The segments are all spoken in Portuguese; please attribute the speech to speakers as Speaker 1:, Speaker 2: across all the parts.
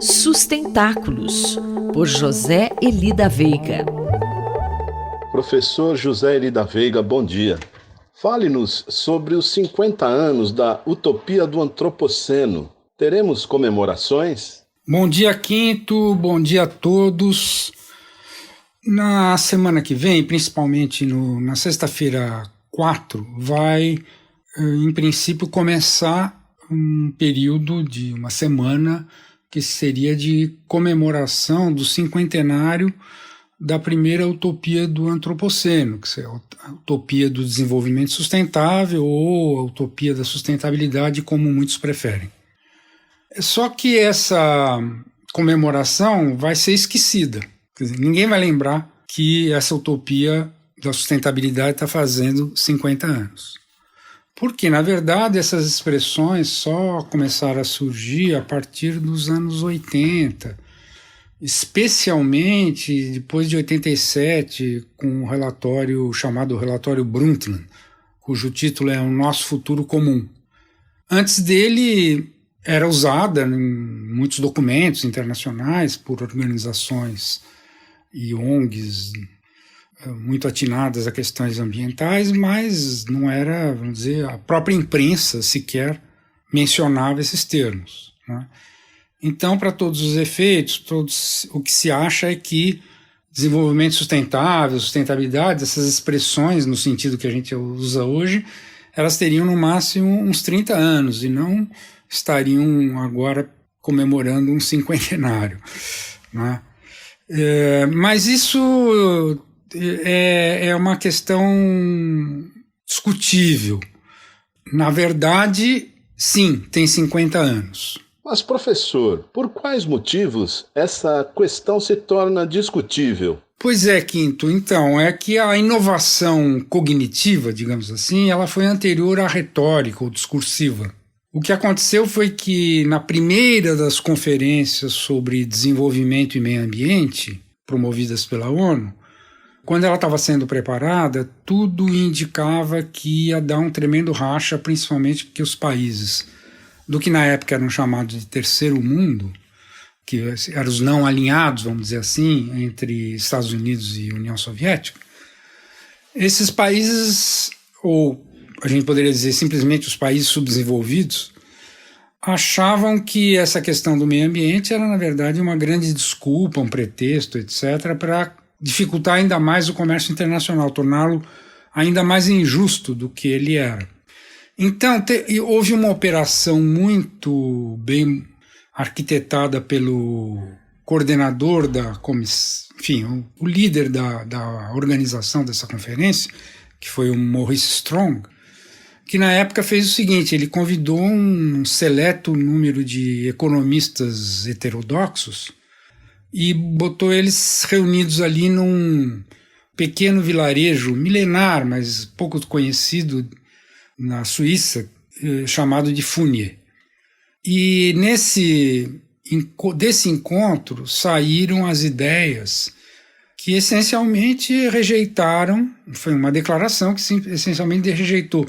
Speaker 1: Sustentáculos, por José Eli da Veiga.
Speaker 2: Professor José Eli da Veiga, bom dia. Fale-nos sobre os 50 anos da Utopia do Antropoceno. Teremos comemorações?
Speaker 3: Bom dia, Quinto. Bom dia a todos. Na semana que vem, principalmente na sexta-feira 4, vai, em princípio, começar um período de uma semana que seria de comemoração do cinquentenário da primeira utopia do Antropoceno, que é a utopia do desenvolvimento sustentável ou a utopia da sustentabilidade, como muitos preferem. Só que essa comemoração vai ser esquecida. Quer dizer, ninguém vai lembrar que essa utopia da sustentabilidade está fazendo 50 anos. Porque, na verdade, essas expressões só começaram a surgir a partir dos anos 80, especialmente depois de 87, com um relatório chamado Relatório Brundtland, cujo título é O Nosso Futuro Comum. Antes dele, era usada em muitos documentos internacionais por organizações e ONGs muito atinadas a questões ambientais, mas não era, vamos dizer, a própria imprensa sequer mencionava esses termos, né? Então, para todos os efeitos, o que se acha é que desenvolvimento sustentável, sustentabilidade, essas expressões, no sentido que a gente usa hoje, elas teriam no máximo uns 30 anos e não estariam agora comemorando um cinquentenário, né? Mas isso é uma questão discutível. Na verdade, sim, tem 50 anos.
Speaker 2: Mas, professor, por quais motivos essa questão se torna discutível?
Speaker 3: Pois é, Quinto. Então, é que a inovação cognitiva, digamos assim, ela foi anterior à retórica ou discursiva. O que aconteceu foi que, na primeira das conferências sobre desenvolvimento e meio ambiente, promovidas pela ONU, quando ela estava sendo preparada, tudo indicava que ia dar um tremendo racha, principalmente porque os países do que na época eram chamados de terceiro mundo, que eram os não alinhados, vamos dizer assim, entre Estados Unidos e União Soviética, esses países, ou a gente poderia dizer simplesmente os países subdesenvolvidos, achavam que essa questão do meio ambiente era, na verdade, uma grande desculpa, um pretexto, etc., para dificultar ainda mais o comércio internacional, torná-lo ainda mais injusto do que ele era. Então, houve uma operação muito bem arquitetada pelo coordenador da comissão, enfim, o líder da organização dessa conferência, que foi o Maurice Strong, que na época fez o seguinte: ele convidou um seleto número de economistas heterodoxos e botou eles reunidos ali num pequeno vilarejo milenar, mas pouco conhecido, na Suíça, chamado de Fugnes. E desse encontro saíram as ideias que essencialmente rejeitaram, foi uma declaração que essencialmente rejeitou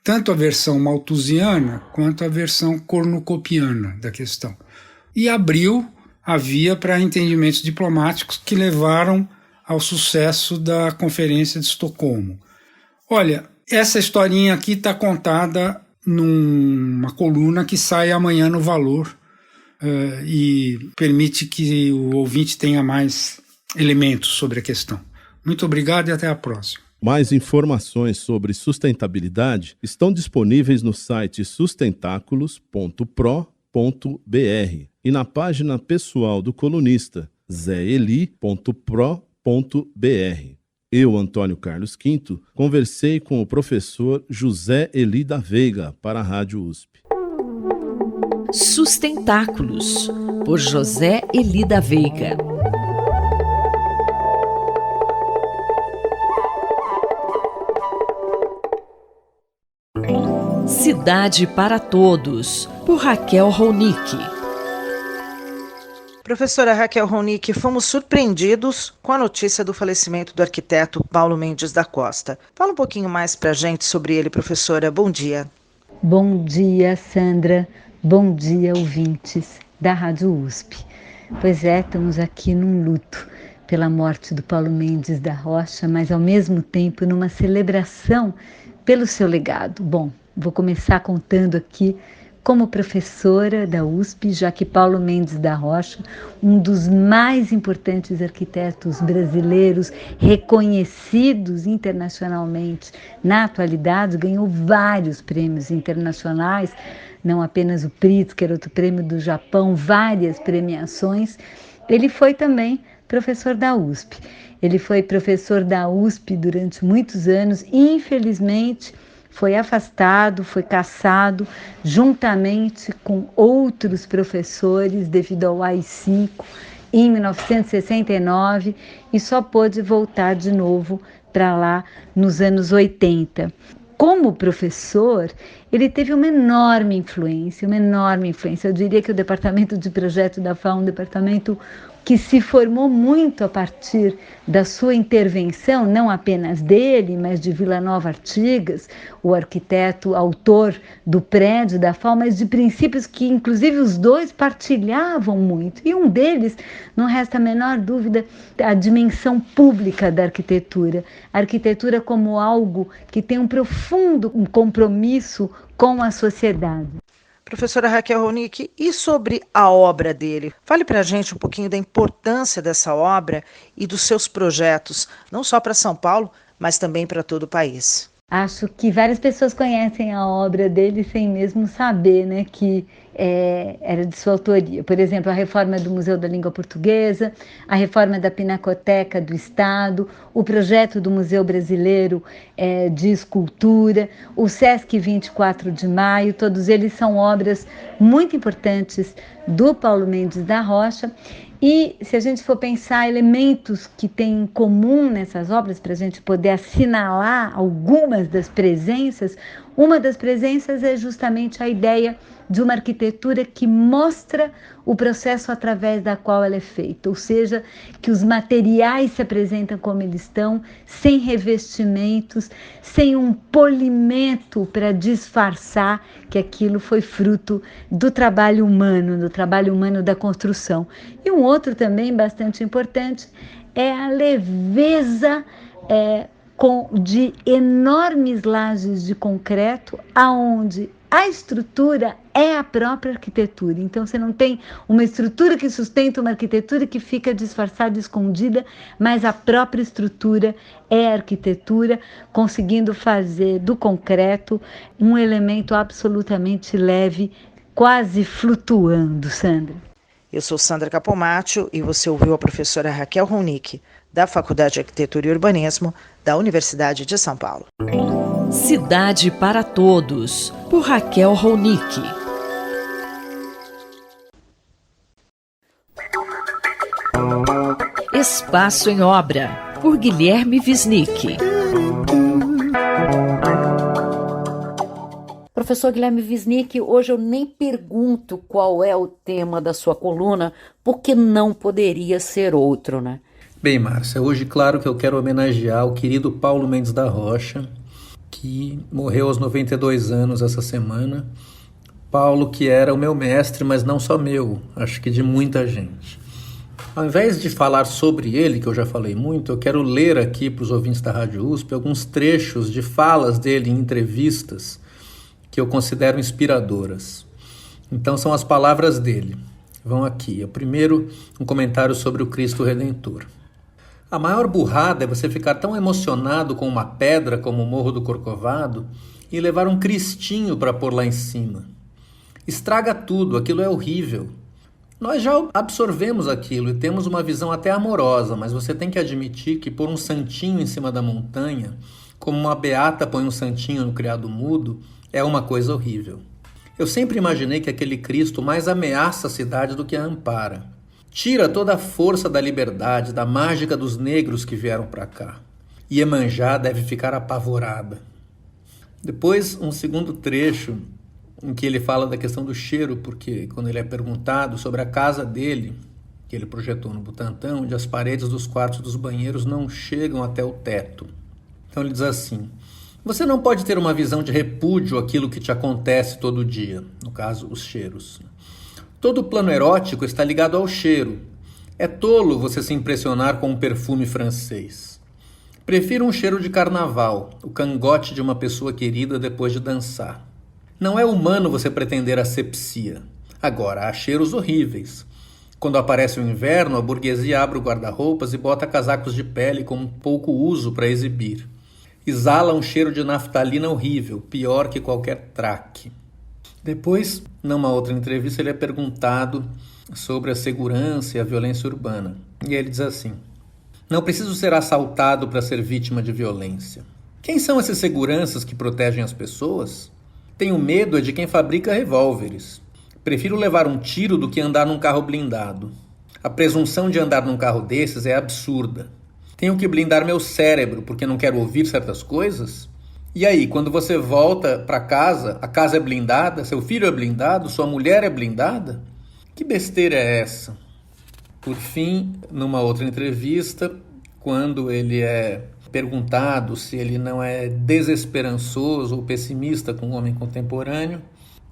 Speaker 3: tanto a versão malthusiana quanto a versão cornucopiana da questão. E abriu a via para entendimentos diplomáticos que levaram ao sucesso da Conferência de Estocolmo. Olha, essa historinha aqui está contada numa coluna que sai amanhã no Valor e permite que o ouvinte tenha mais elementos sobre a questão. Muito obrigado e até a próxima.
Speaker 2: Mais informações sobre sustentabilidade estão disponíveis no site sustentáculos.pro.br e na página pessoal do colunista zeeli.pro.br. Eu, Antônio Carlos Quinto, conversei com o professor José Eli da Veiga para a Rádio USP.
Speaker 1: Sustentáculos, por José Eli da Veiga. Cidade para Todos, por Raquel Ronick.
Speaker 4: Professora Raquel Ronick, fomos surpreendidos com a notícia do falecimento do arquiteto Paulo Mendes da Costa. Fala um pouquinho mais para a gente sobre ele, professora. Bom dia.
Speaker 5: Bom dia, Sandra. Bom dia, ouvintes da Rádio USP. Pois é, estamos aqui num luto pela morte do Paulo Mendes da Rocha, mas ao mesmo tempo numa celebração pelo seu legado. Bom, vou começar contando aqui como professora da USP, já que Paulo Mendes da Rocha, um dos mais importantes arquitetos brasileiros, reconhecidos internacionalmente na atualidade, ganhou vários prêmios internacionais, não apenas o Pritzker, outro prêmio do Japão, várias premiações. Ele foi também professor da USP. Ele foi professor da USP durante muitos anos, e infelizmente foi afastado, foi cassado, juntamente com outros professores, devido ao AI-5, em 1969, e só pôde voltar de novo para lá nos anos 80. Como professor, ele teve uma enorme influência. Eu diria que o departamento de projeto da FAO é um departamento que se formou muito a partir da sua intervenção, não apenas dele, mas de Vila Nova Artigas, o arquiteto, autor do prédio da FAO, mas de princípios que, inclusive, os dois partilhavam muito. E um deles, não resta a menor dúvida, a dimensão pública da arquitetura. A arquitetura como algo que tem um profundo compromisso com a sociedade.
Speaker 4: Professora Raquel Ronick, e sobre a obra dele? Fale para a gente um pouquinho da importância dessa obra e dos seus projetos, não só para São Paulo, mas também para todo o país.
Speaker 5: Acho que várias pessoas conhecem a obra dele sem mesmo saber, né, que era de sua autoria. Por exemplo, a reforma do Museu da Língua Portuguesa, a reforma da Pinacoteca do Estado, o projeto do Museu Brasileiro de Escultura, o Sesc 24 de Maio, todos eles são obras muito importantes do Paulo Mendes da Rocha. E se a gente for pensar elementos que tem em comum nessas obras, para a gente poder assinalar algumas das presenças, uma das presenças é justamente a ideia de uma arquitetura que mostra o processo através da qual ela é feita, ou seja, que os materiais se apresentam como eles estão, sem revestimentos, sem um polimento para disfarçar que aquilo foi fruto do trabalho humano da construção. E um outro também bastante importante é a leveza de enormes lajes de concreto, aonde a estrutura é a própria arquitetura. Então você não tem uma estrutura que sustenta uma arquitetura que fica disfarçada, escondida, mas a própria estrutura é a arquitetura, conseguindo fazer do concreto um elemento absolutamente leve, quase flutuando, Sandra.
Speaker 4: Eu sou Sandra Capomatto e você ouviu a professora Raquel Ronick, da Faculdade de Arquitetura e Urbanismo da Universidade de São Paulo.
Speaker 1: Cidade para Todos, por Raquel Ronick. Espaço em Obra, por Guilherme Wisnik.
Speaker 6: Professor Guilherme Wisnik, hoje eu nem pergunto qual é o tema da sua coluna, porque não poderia ser outro, né?
Speaker 7: Bem, Márcia, hoje, claro que eu quero homenagear o querido Paulo Mendes da Rocha, que morreu aos 92 anos essa semana. Paulo, que era o meu mestre, mas não só meu, acho que de muita gente. Ao invés de falar sobre ele, que eu já falei muito, eu quero ler aqui para os ouvintes da Rádio USP alguns trechos de falas dele em entrevistas que eu considero inspiradoras. Então são as palavras dele. Vão aqui. Primeiro, um comentário sobre o Cristo Redentor. A maior burrada é você ficar tão emocionado com uma pedra como o Morro do Corcovado e levar um cristinho para pôr lá em cima. Estraga tudo, aquilo é horrível. Nós já absorvemos aquilo e temos uma visão até amorosa, mas você tem que admitir que pôr um santinho em cima da montanha, como uma beata põe um santinho no criado mudo, é uma coisa horrível. Eu sempre imaginei que aquele Cristo mais ameaça a cidade do que a ampara. Tira toda a força da liberdade, da mágica dos negros que vieram para cá. Iemanjá deve ficar apavorada. Depois, um segundo trecho em que ele fala da questão do cheiro, porque quando ele é perguntado sobre a casa dele, que ele projetou no Butantã, onde as paredes dos quartos e dos banheiros não chegam até o teto. Então ele diz assim: você não pode ter uma visão de repúdio àquilo que te acontece todo dia, no caso, os cheiros. Todo plano erótico está ligado ao cheiro. É tolo você se impressionar com um perfume francês. Prefiro um cheiro de carnaval, o cangote de uma pessoa querida depois de dançar. Não é humano você pretender asepsia. Agora, há cheiros horríveis. Quando aparece o inverno, a burguesia abre o guarda-roupas e bota casacos de pele com pouco uso para exibir. Exala um cheiro de naftalina horrível, pior que qualquer traque. Depois, numa outra entrevista, ele é perguntado sobre a segurança e a violência urbana. E ele diz assim: não preciso ser assaltado para ser vítima de violência. Quem são esses seguranças que protegem as pessoas? Tenho medo de quem fabrica revólveres. Prefiro levar um tiro do que andar num carro blindado. A presunção de andar num carro desses é absurda. Tenho que blindar meu cérebro porque não quero ouvir certas coisas? E aí, quando você volta para casa, a casa é blindada, seu filho é blindado, sua mulher é blindada? Que besteira é essa? Por fim, numa outra entrevista, quando ele é perguntado se ele não é desesperançoso ou pessimista com o homem contemporâneo,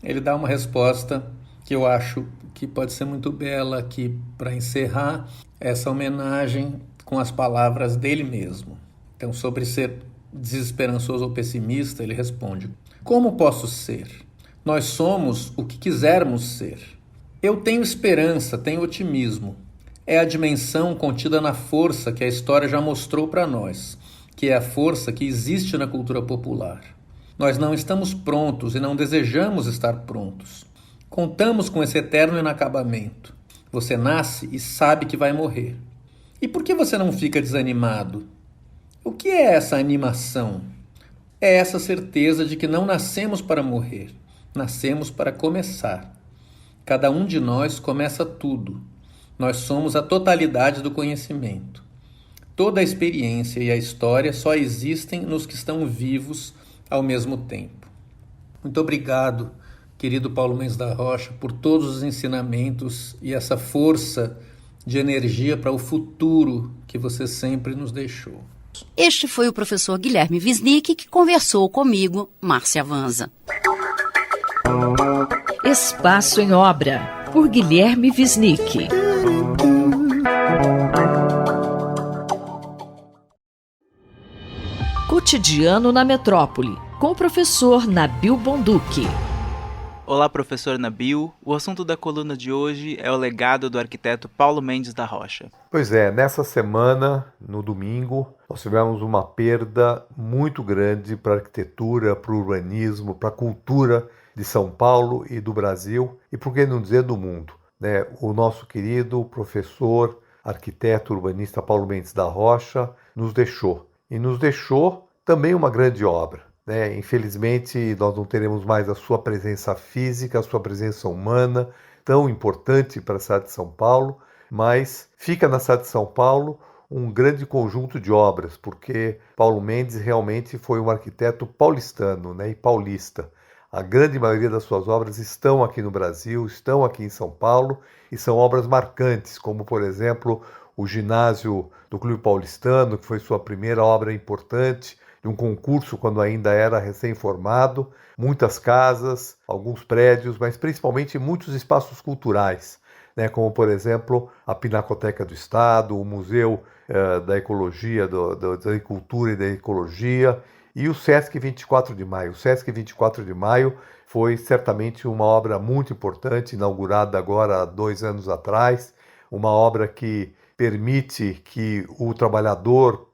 Speaker 7: ele dá uma resposta que eu acho que pode ser muito bela aqui para encerrar essa homenagem com as palavras dele mesmo. Então, sobre ser desesperançoso ou pessimista, ele responde: como posso ser? Nós somos o que quisermos ser. Eu tenho esperança, tenho otimismo. É a dimensão contida na força que a história já mostrou para nós, que é a força que existe na cultura popular. Nós não estamos prontos e não desejamos estar prontos. Contamos com esse eterno inacabamento. Você nasce e sabe que vai morrer. E por que você não fica desanimado? O que é essa animação? É essa certeza de que não nascemos para morrer, nascemos para começar. Cada um de nós começa tudo. Nós somos a totalidade do conhecimento. Toda a experiência e a história só existem nos que estão vivos ao mesmo tempo. Muito obrigado, querido Paulo Mendes da Rocha, por todos os ensinamentos e essa força de energia para o futuro que você sempre nos deixou.
Speaker 8: Este foi o professor Guilherme Wisnik que conversou comigo, Márcia Vanza.
Speaker 1: Espaço em Obra, por Guilherme Wisnik. Cotidiano na Metrópole, com o professor Nabil Bonduki.
Speaker 9: Olá, professor Nabil. O assunto da coluna de hoje é o legado do arquiteto Paulo Mendes da Rocha.
Speaker 10: Pois é, nessa semana, no domingo, nós tivemos uma perda muito grande para a arquitetura, para o urbanismo, para a cultura de São Paulo e do Brasil, e por que não dizer do mundo, né? O nosso querido professor, arquiteto urbanista Paulo Mendes da Rocha nos deixou. E nos deixou também uma grande obra. Infelizmente, nós não teremos mais a sua presença física, a sua presença humana, tão importante para a cidade de São Paulo, mas fica na cidade de São Paulo um grande conjunto de obras, porque Paulo Mendes realmente foi um arquiteto paulistano, e paulista. A grande maioria das suas obras estão aqui no Brasil, estão aqui em São Paulo, e são obras marcantes, como, por exemplo, o ginásio do Clube Paulistano, que foi sua primeira obra importante, de um concurso quando ainda era recém-formado, muitas casas, alguns prédios, mas principalmente muitos espaços culturais, como, por exemplo, a Pinacoteca do Estado, o Museu da Ecologia, da Agricultura e da Ecologia, e o Sesc 24 de Maio. O Sesc 24 de Maio foi certamente uma obra muito importante, inaugurada agora há 2 anos atrás, uma obra que permite que o trabalhador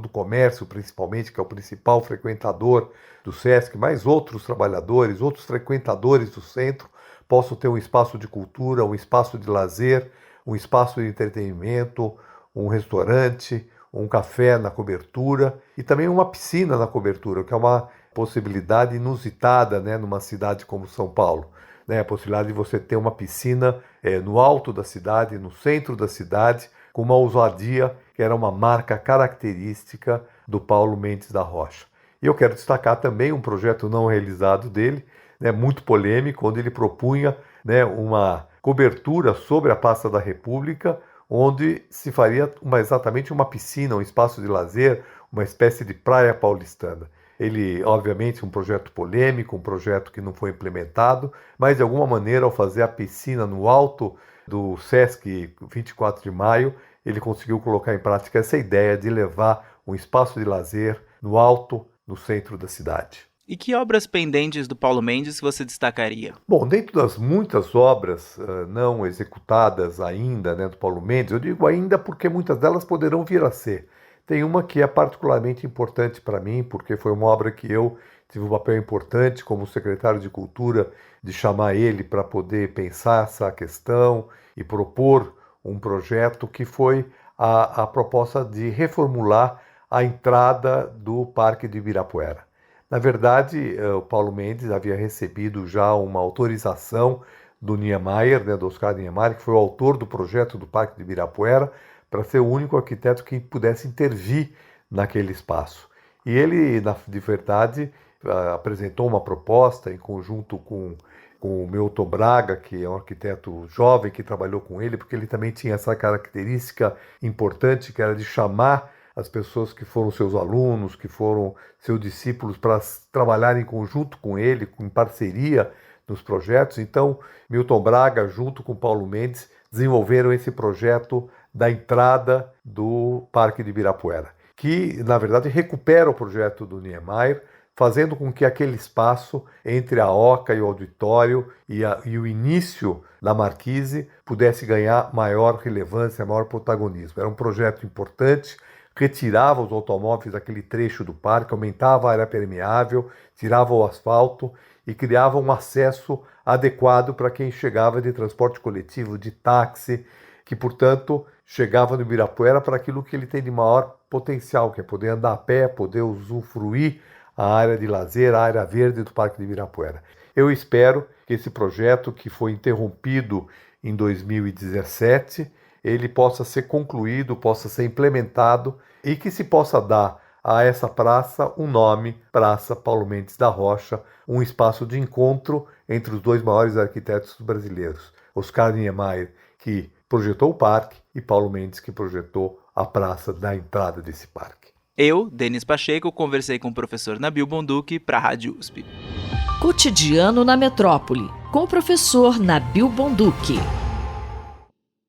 Speaker 10: do comércio principalmente, que é o principal frequentador do Sesc, mas outros trabalhadores, outros frequentadores do centro, possam ter um espaço de cultura, um espaço de lazer, um espaço de entretenimento, um restaurante, um café na cobertura e também uma piscina na cobertura, que é uma possibilidade inusitada, numa cidade como São Paulo. A possibilidade de você ter uma piscina no alto da cidade, no centro da cidade, com uma ousadia que era uma marca característica do Paulo Mendes da Rocha. E eu quero destacar também um projeto não realizado dele, muito polêmico, onde ele propunha uma cobertura sobre a Praça da República, onde se faria exatamente uma piscina, um espaço de lazer, uma espécie de praia paulistana. Ele, obviamente, um projeto polêmico, um projeto que não foi implementado, mas de alguma maneira, ao fazer a piscina no alto do Sesc 24 de Maio, ele conseguiu colocar em prática essa ideia de levar um espaço de lazer no alto, no centro da cidade.
Speaker 9: E que obras pendentes do Paulo Mendes você destacaria?
Speaker 10: Bom, dentro das muitas obras não executadas ainda, né, do Paulo Mendes, eu digo ainda porque muitas delas poderão vir a ser. Tem uma que é particularmente importante para mim, porque foi uma obra que eu tive um papel importante como secretário de Cultura, de chamar ele para poder pensar essa questão e propor um projeto que foi a proposta de reformular a entrada do Parque de Ibirapuera. Na verdade, o Paulo Mendes havia recebido já uma autorização do Niemeyer, né, do Oscar Niemeyer, que foi o autor do projeto do Parque de Ibirapuera, para ser o único arquiteto que pudesse intervir naquele espaço. E ele, de verdade, apresentou uma proposta em conjunto com o Milton Braga, que é um arquiteto jovem que trabalhou com ele, porque ele também tinha essa característica importante, que era de chamar as pessoas que foram seus alunos, que foram seus discípulos, para trabalhar em conjunto com ele, em parceria nos projetos. Então, Milton Braga, junto com Paulo Mendes, desenvolveram esse projeto da entrada do Parque de Ibirapuera, que, na verdade, recupera o projeto do Niemeyer, fazendo com que aquele espaço entre a Oca e o auditório e o início da Marquise pudesse ganhar maior relevância, maior protagonismo. Era um projeto importante, retirava os automóveis daquele trecho do parque, aumentava a área permeável, tirava o asfalto e criava um acesso adequado para quem chegava de transporte coletivo, de táxi, que, portanto, chegava no Ibirapuera para aquilo que ele tem de maior potencial, que é poder andar a pé, poder usufruir a área de lazer, a área verde do Parque de Ibirapuera. Eu espero que esse projeto, que foi interrompido em 2017, ele possa ser concluído, possa ser implementado e que se possa dar a essa praça um nome, Praça Paulo Mendes da Rocha, um espaço de encontro entre os dois maiores arquitetos brasileiros, Oscar Niemeyer, que projetou o parque, e Paulo Mendes, que projetou a praça da entrada desse parque.
Speaker 9: Eu, Denis Pacheco, conversei com o professor Nabil Bonduki para a Rádio USP.
Speaker 1: Cotidiano na Metrópole, com o professor Nabil Bonduki.